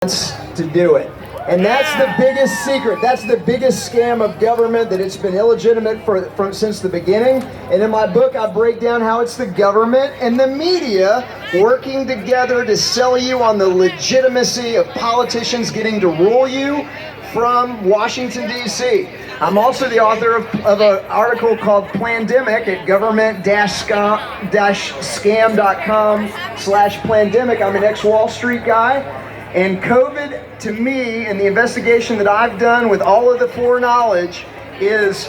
to do it. And that's the biggest secret. That's the biggest scam of government, that it's been illegitimate since the beginning. And in my book, I break down how it's the government and the media working together to sell you on the legitimacy of politicians getting to rule you from Washington, D.C. I'm also the author of an article called Plandemic at government-scam.com/Plandemic. I'm an ex-Wall Street guy. And COVID, to me, and the investigation that I've done with all of the foreknowledge, is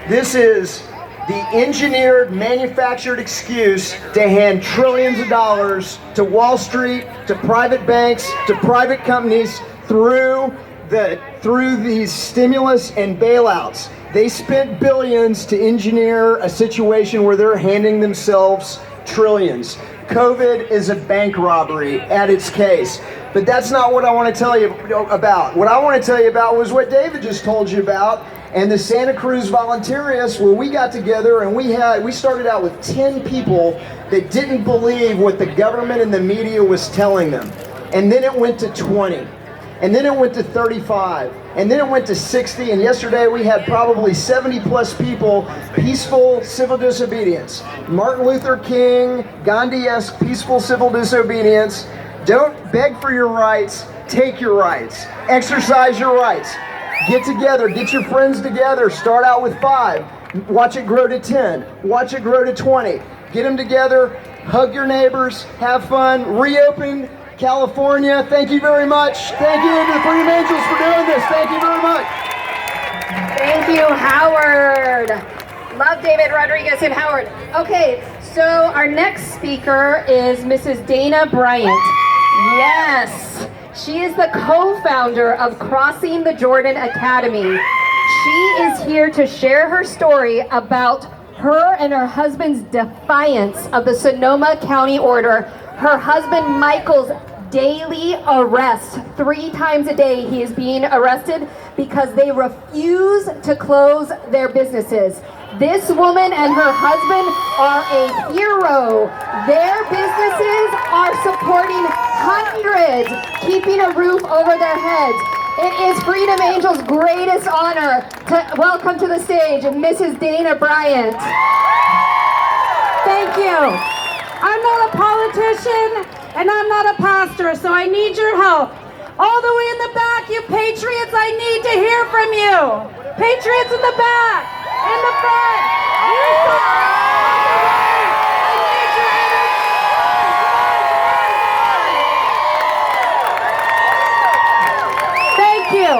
the engineered, manufactured excuse to hand trillions of dollars to Wall Street, to private banks, to private companies through these stimulus and bailouts. They spent billions to engineer a situation where they're handing themselves trillions. COVID is a bank robbery at its case. But that's not what I want to tell you about. What I want to tell you about was what David just told you about, and the Santa Cruz Volunteerists, where we got together and we started out with 10 people that didn't believe what the government and the media was telling them. And then it went to 20. And then it went to 35. And then it went to 60. And yesterday we had probably 70 plus people, peaceful civil disobedience. Martin Luther King, Gandhi-esque peaceful civil disobedience. Don't beg for your rights, take your rights. Exercise your rights. Get together, get your friends together. Start out with 5. Watch it grow to 10. Watch it grow to 20. Get them together, hug your neighbors, have fun, reopen California. Thank you very much. Thank you to the Freedom Angels for doing this. Thank you very much. Thank you, Howard. Love David Rodriguez and Howard. Okay, so our next speaker is Mrs. Dana Bryant. Yes, she is the co-founder of Crossing the Jordan Academy. She is here to share her story about her and her husband's defiance of the Sonoma County order, her husband Michael's daily arrest. 3 times a day he is being arrested because they refuse to close their businesses. This woman and her husband are a hero. Their businesses are supporting hundreds, keeping a roof over their heads. It is Freedom Angels' greatest honor to welcome to the stage Mrs. Dana Bryant. Thank you. I'm not a politician and I'm not a pastor, so I need your help. All the way in the back, you patriots, I need to hear from you. Patriots in the back, in the front, you on the right. I need your energy. Thank you.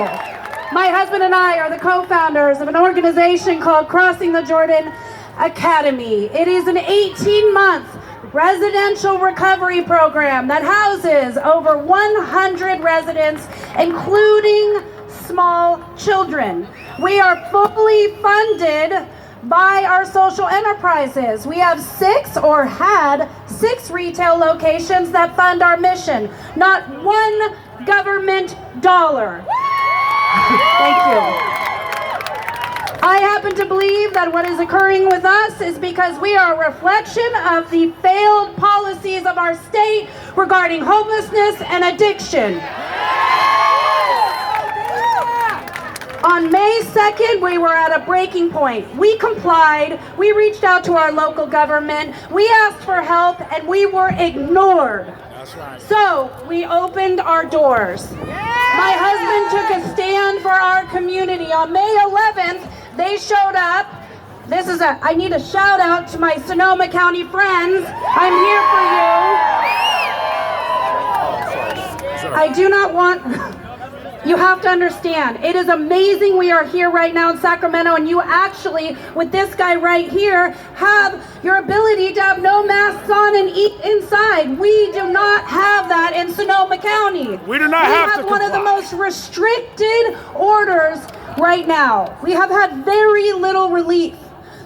My husband and I are the co-founders of an organization called Crossing the Jordan Academy. It is an 18-month residential recovery program that houses over 100 residents, including small children. We are fully funded by our social enterprises. We have 6 or had 6 retail locations that fund our mission. Not one government dollar. Thank you. I happen to believe that what is occurring with us is because we are a reflection of the failed policies of our state regarding homelessness and addiction. On May 2nd, we were at a breaking point. We complied, we reached out to our local government, we asked for help, and we were ignored. So we opened our doors. My husband took a stand for our community. On May 11th, they showed up. I need a shout out to my Sonoma County friends. I'm here for you. I do not want, you have to understand, it is amazing we are here right now in Sacramento, and you actually, with this guy right here, have your ability to have no masks on and eat inside. We do not have that in Sonoma County. We do not have to one of the most restricted orders right now. We have had very little relief.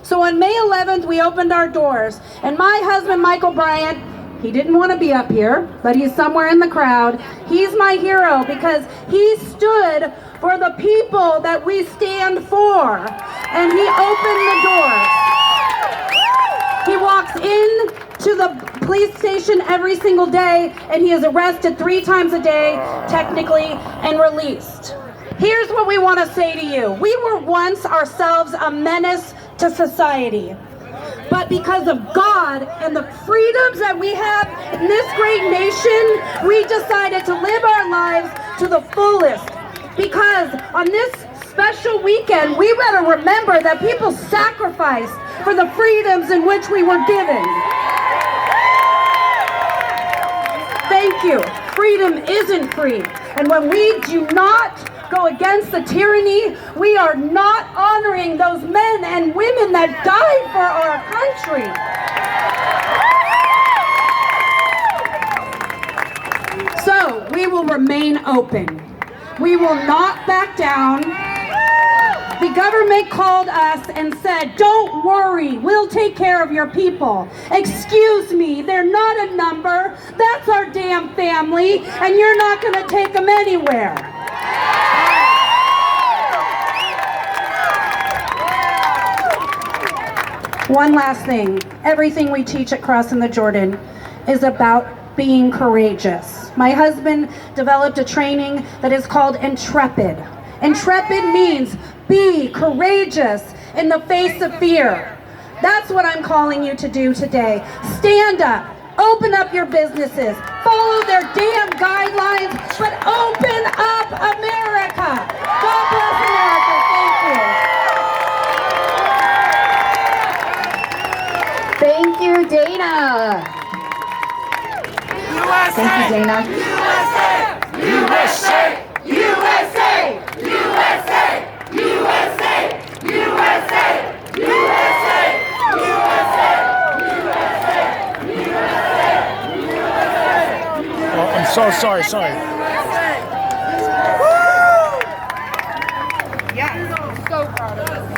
So on May 11th, we opened our doors, and my husband, Michael Bryant, he didn't want to be up here, but he's somewhere in the crowd. He's my hero because he stood for the people that we stand for, and he opened the doors. He walks into the police station every single day, and he is arrested 3 times a day, technically, and released. Here's what we want to say to you. We were once ourselves a menace to society. But because of God and the freedoms that we have in this great nation, we decided to live our lives to the fullest. Because on this special weekend, we better remember that people sacrificed for the freedoms in which we were given. Thank you. Freedom isn't free. And when we do not go against the tyranny, we are not honoring those men and women that died for our country. So we will remain open. We will not back down. The government called us and said, "Don't worry, we'll take care of your people." Excuse me, they're not a number. That's our damn family, and you're not going to take them anywhere. One last thing. Everything we teach at Crossing the Jordan is about being courageous. My husband developed a training that is called Intrepid. Intrepid means be courageous in the face of fear. That's what I'm calling you to do today. Stand up, open up your businesses, follow their damn guidelines, but open up America. God bless America. Thank you. Thank you, Dana. USA! Thank you, Dana. USA! USA! USA! USA! USA! USA! USA! Oh, I'm so sorry. Yeah. So proud of you.